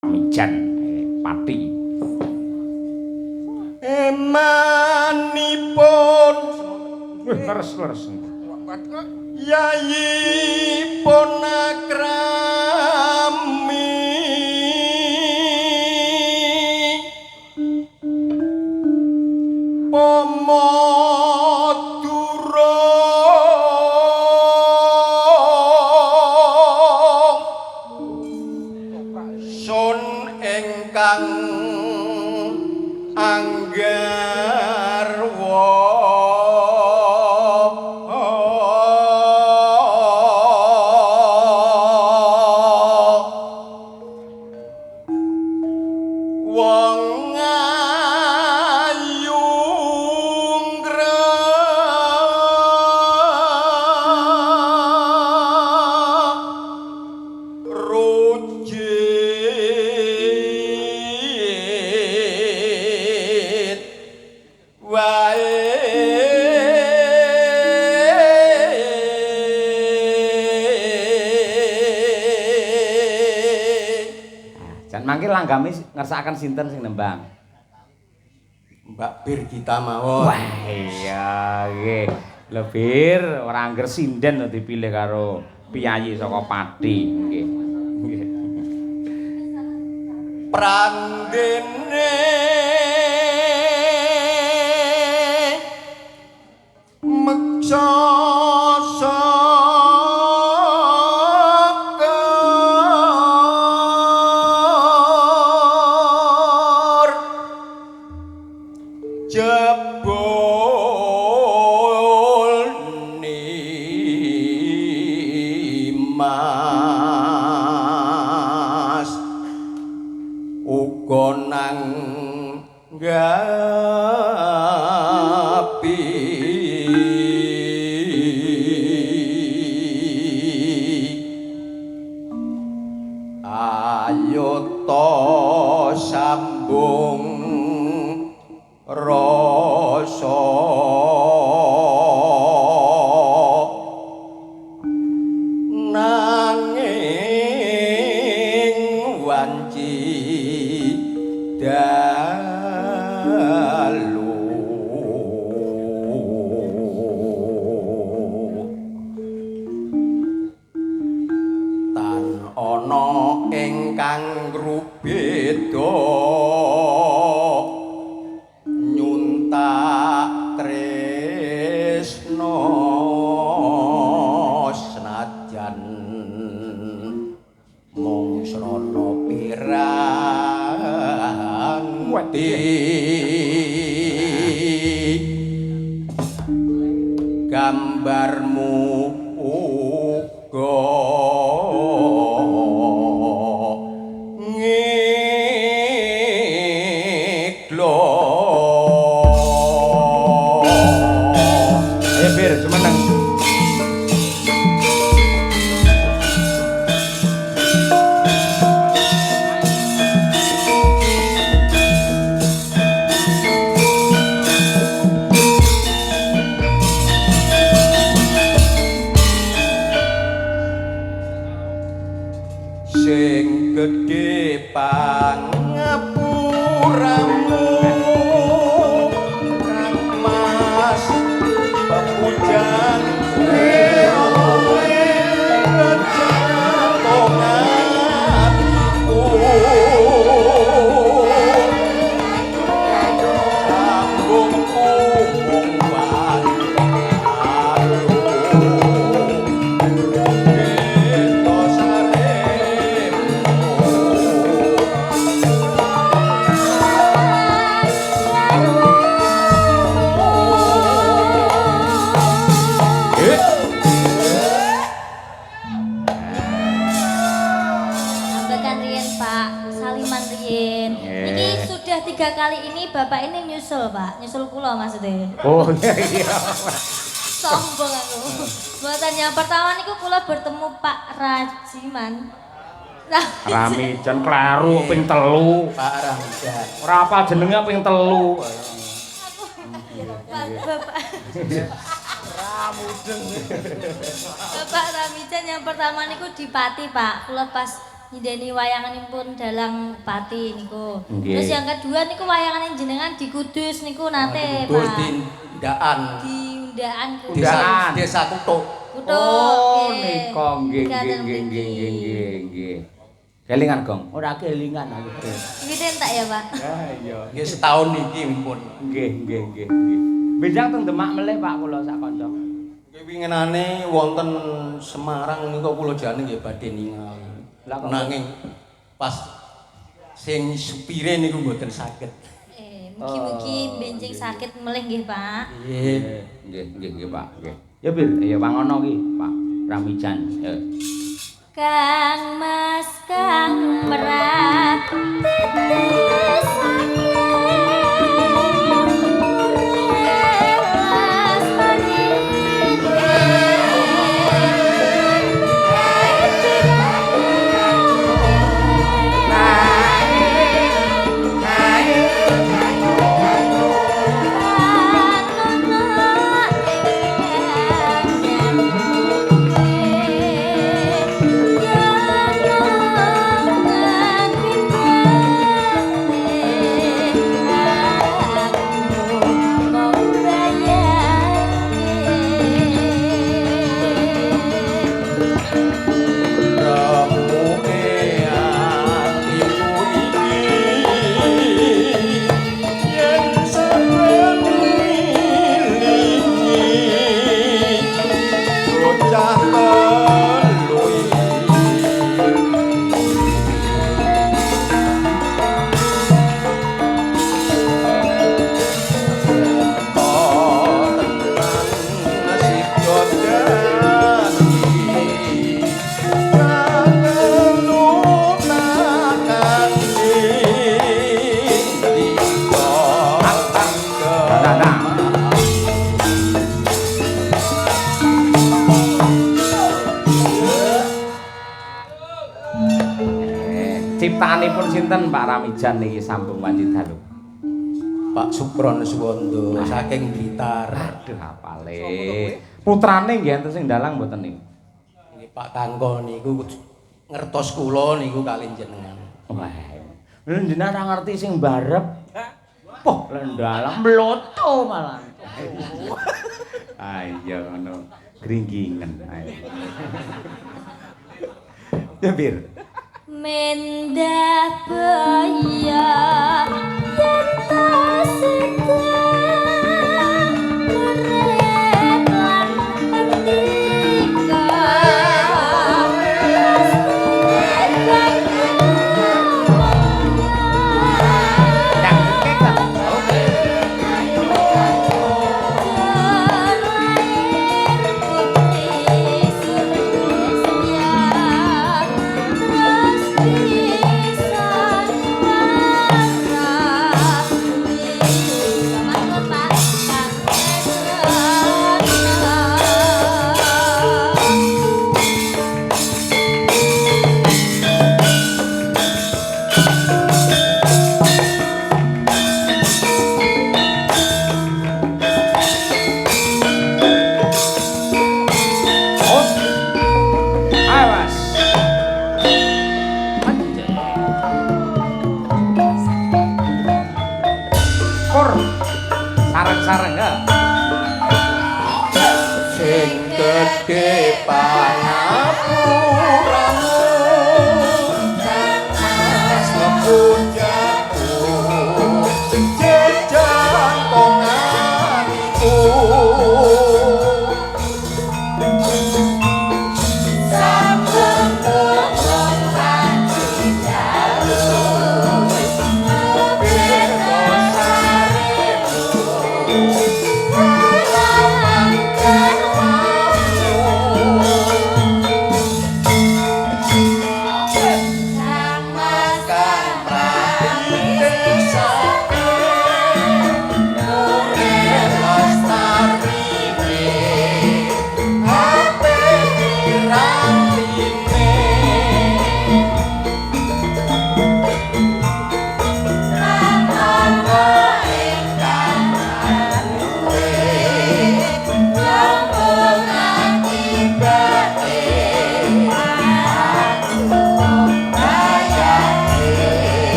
Mijan Pati emanipun leres yayi ponakrami pomoduro sun ingkang anggarwa wong ayu rujit wae jan mangke langgame ngersakaken sinten sing nembang Mbak Bir kita mawon. wah iya nggih lebir ora angger sinden to dipilih karo piyayi saka Pati nggih nggih Prandene meksa sekor jebul nimas uga nanggapi ayo to sambung rasa nanging wanci dalu tan ana ingkang grubeda nyuntak tresno senajan mung srana piranti gambarmu uga ngiklo ayo Bir jumeneng sing gedhe pangapuramu Mas pepujan Ambekan riyen Pak, saliman riyen. Niki sudah 3 kali ini Bapak ini nyusul Pak, nyusul kula maksudnya. oh iya Sombong aku. Buatan yang pertama niku kula bertemu Pak Rajiman. Ramijan kleru ping 3 Pak Ramjan. ora apal jenenge ping 3 Bapak Ramudeng. Bapak Ramijan yang pertama niku di Pati Pak. Kula pas nyindeni wayanganipun Dalang Pati niku. Nggih. Terus yang kedua niku wayangane jenengan di Kudus niku nate, Kudus Pak. di Undaan. Di Undaan Kudus. Undaan. Desa Kutuk. Kutuk. Oh, nggih. nika nggih Gaten nggih nggih mriki. nggih nggih. Kelingan, Gong? Ora kelingan aku. Wite entek ya, Pak? Ya iya. Nggih setahun iki pun. Nggih nggih nggih nggih. Benjang teng Demak melih Pak kula sak kanca. Nggih winginane wonten Semarang niku kula jane nggih badhe ningal. Lah kok- Nanging pas sing supire niku mboten saged. Mugi-mugi benjing sakit melih nggih, Pak. Nggih. Nggih nggih Pak, nggih. Ya Bir, ya wangono ki, Pak Ramijan. Ya. Kang Mas Kang Merat titis Ciptaanipun sinten Pak Ramijan niki sambung wanci dalu. Pak Supron Suwondo saking Blitar. Aduh apale. Putrane nggih enten sing dalang mboten niku. Nggih Pak Tangko niku ngertos kula niku kalih jenengan. Wah. Jenengan ora ngerti sing mbarep. Poh, lek dalang mloto malah. Ah iya ngono. Gringgingen. Ayo. Ya Bir. Mendah baya yen tasedang urip lan merdeka Awas. Kur. Sareng-sareng ya. Sing gedhe panapuramu Mas ngepunjaku jejak konganiku Sambung kurang panci dalu Beda saremu Lawan karwamu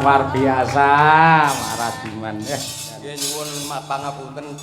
luar biasa Pak Radiman. Nggih nyuwun pangapunten